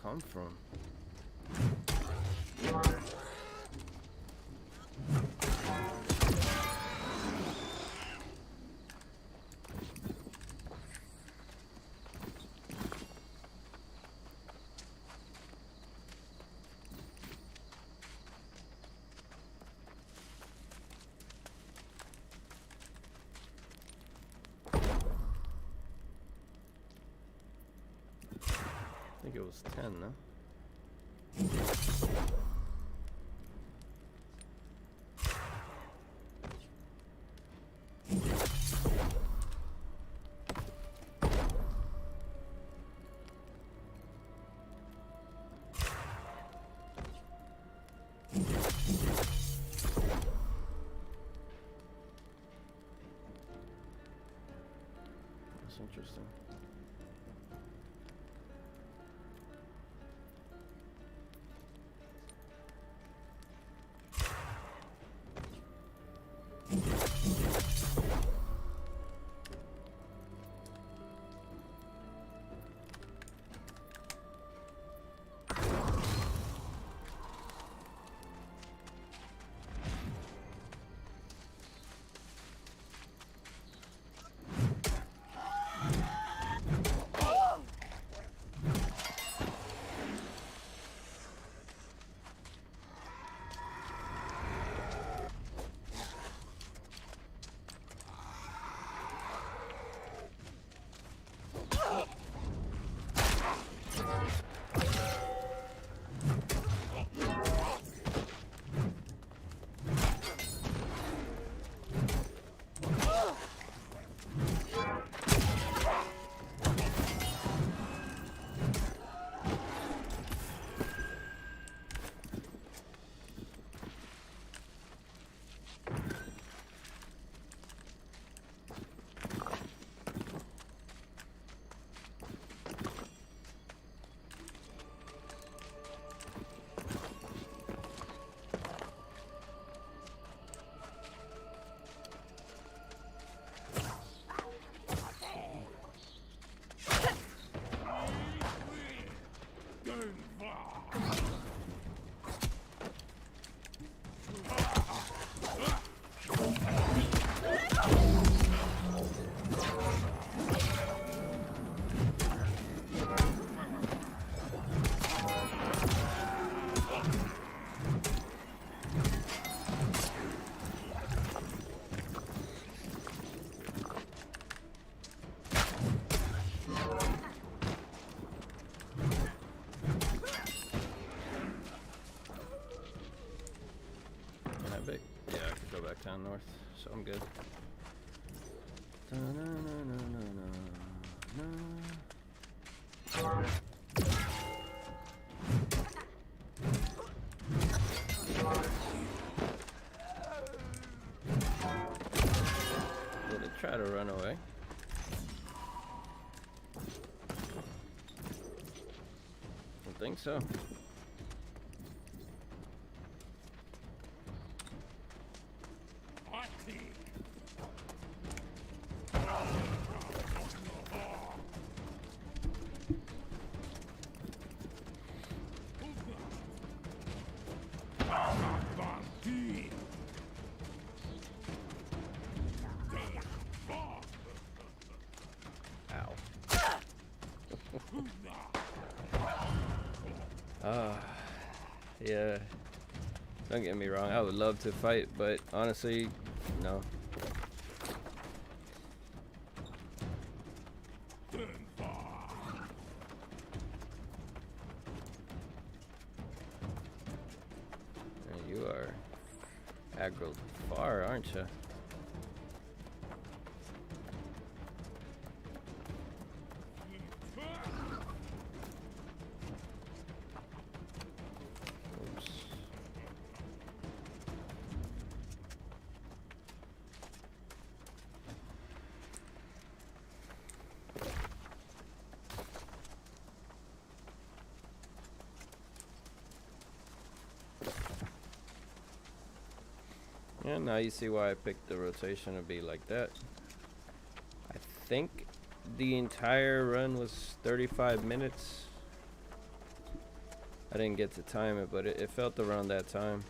Come from? I think it was 10, no? That's interesting. Down north, so I'm good. Did it try to run away? I think so. Yeah, don't get me wrong, I would love to fight, but honestly, no. You are aggroed far, aren't you? And now you see why I picked the rotation to be like that. I think the entire run was 35 minutes. I didn't get to time it, but it felt around that time.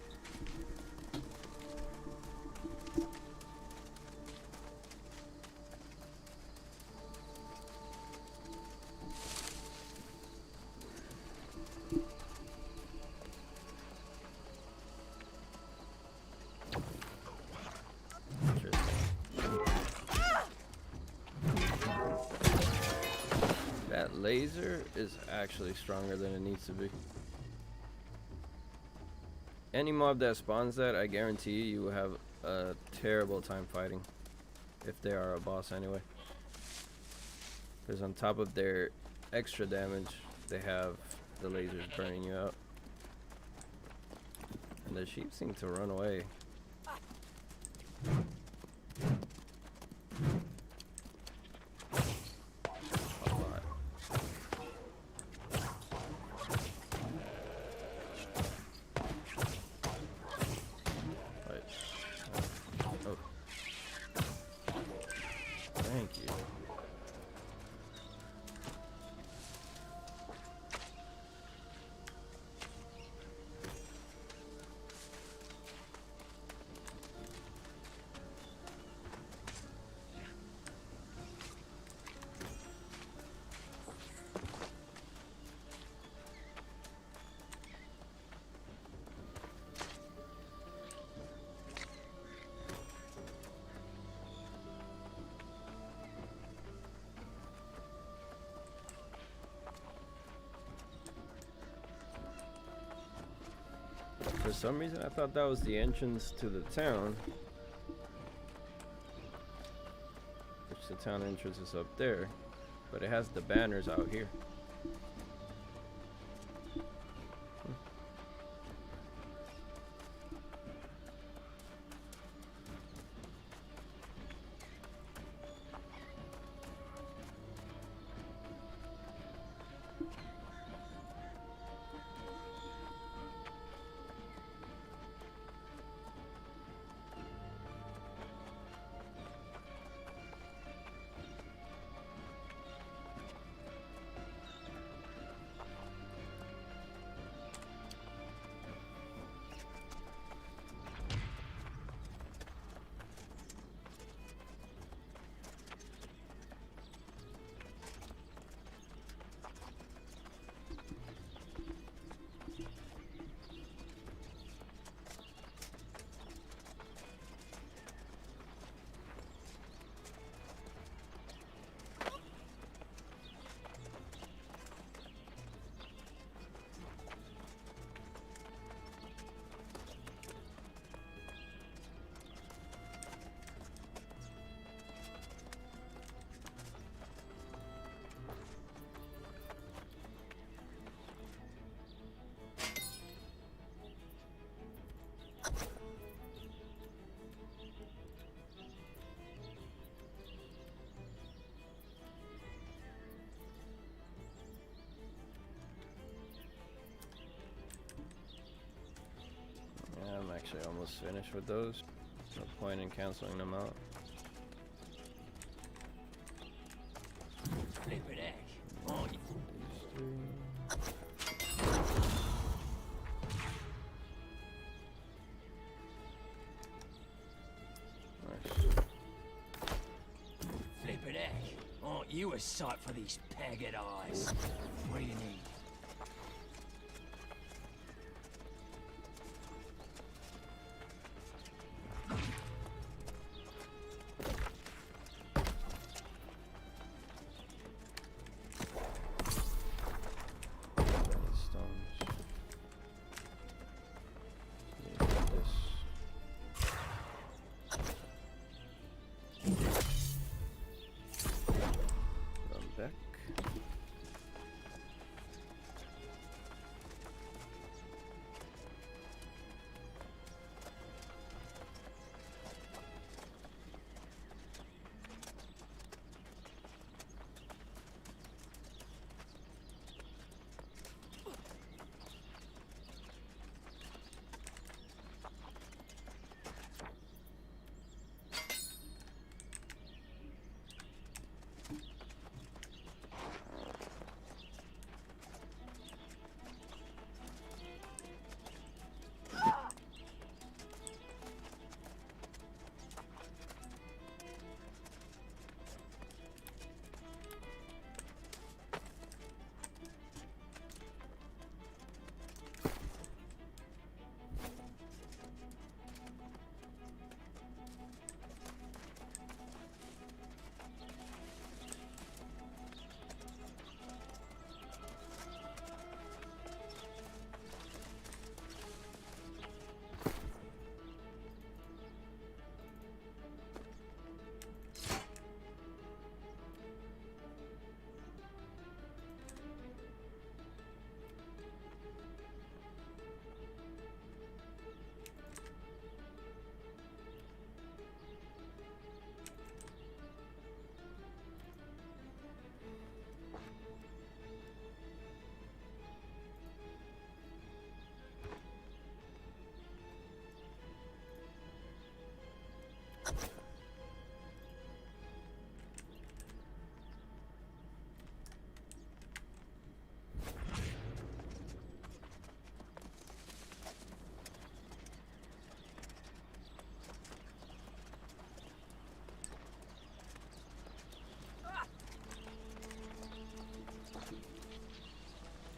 Laser is actually stronger than it needs to be. Any mob that spawns that, I guarantee you will have a terrible time fighting. If they are a boss anyway. Because on top of their extra damage, they have the lasers burning you out. And the sheep seem to run away. A lot. Right. Oh. Thank you. For some reason, I thought that was the entrance to the town. Which the town entrance is up there. But it has the banners out here. I'm actually almost finished with those. No point in canceling them out. Flippin' heck. Oh, These three. Nice. flippin' heck. Aren't you a sight for these pegged eyes? What do you need? Stones. Need this. Run back.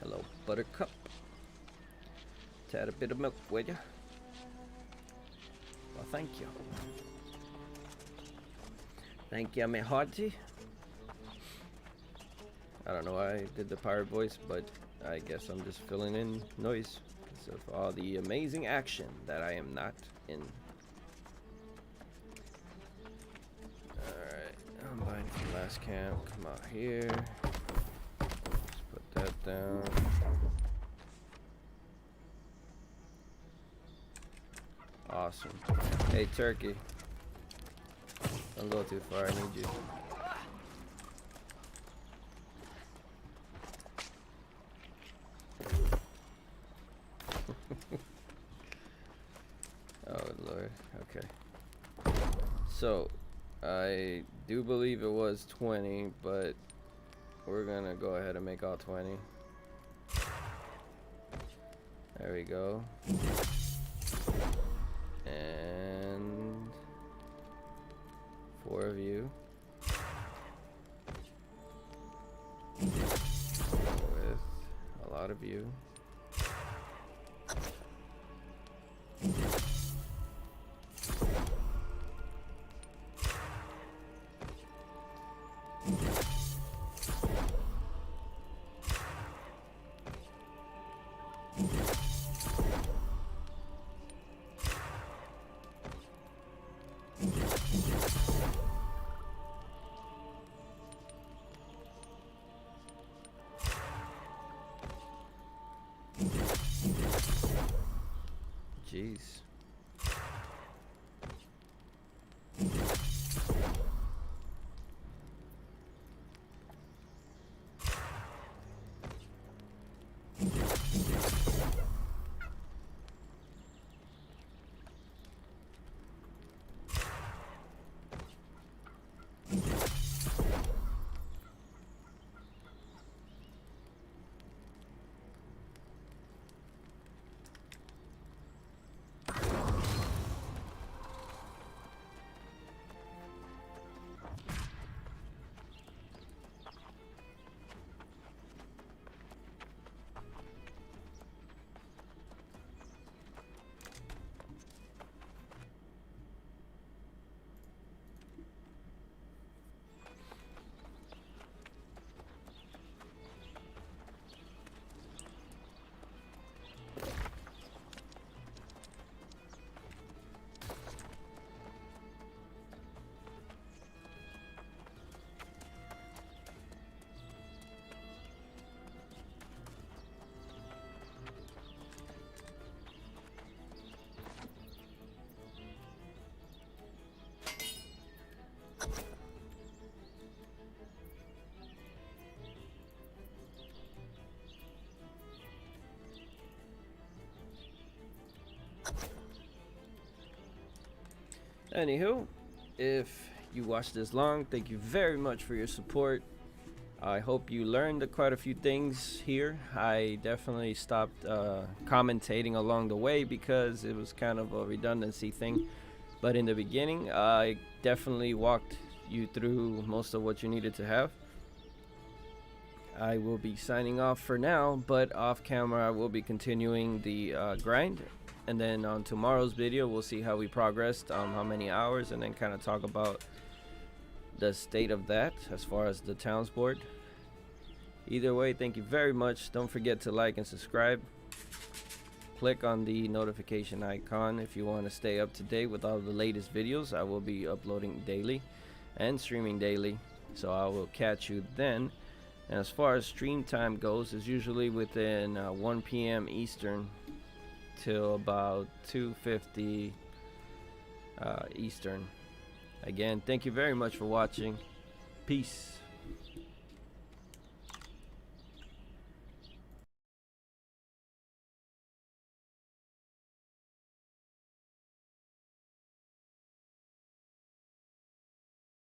Hello, Buttercup. Tad a bit of milk, will ya? Well, thank you. Thank you, my hearty. I don't know why I did the pirate voice, but I guess I'm just filling in noise because of all the amazing action that I am not in. Alright, I'm buying from last camp. Come out here. Just put that down. Awesome. Hey, turkey. Don't go too far, I need you. Oh Lord, okay. So, I do believe it was 20, but we're gonna go ahead and make all 20. There we go. And 4 of you. With a lot of you. Jeez. Anywho, if you watched this long, thank you very much for your support. I hope you learned quite a few things here. I definitely stopped commentating along the way because it was kind of a redundancy thing. But in the beginning, I definitely walked you through most of what you needed to have. I will be signing off for now, but off camera I will be continuing the grind. And then on tomorrow's video, we'll see how we progressed, how many hours, and then kind of talk about the state of that as far as the towns board. Either way, thank you very much. Don't forget to like and subscribe. Click on the notification icon if you want to stay up to date with all the latest videos. I will be uploading daily and streaming daily, so I will catch you then. And as far as stream time goes, it's usually within 1 p.m. Eastern till about 2:50 Eastern. Again, thank you very much for watching. Peace.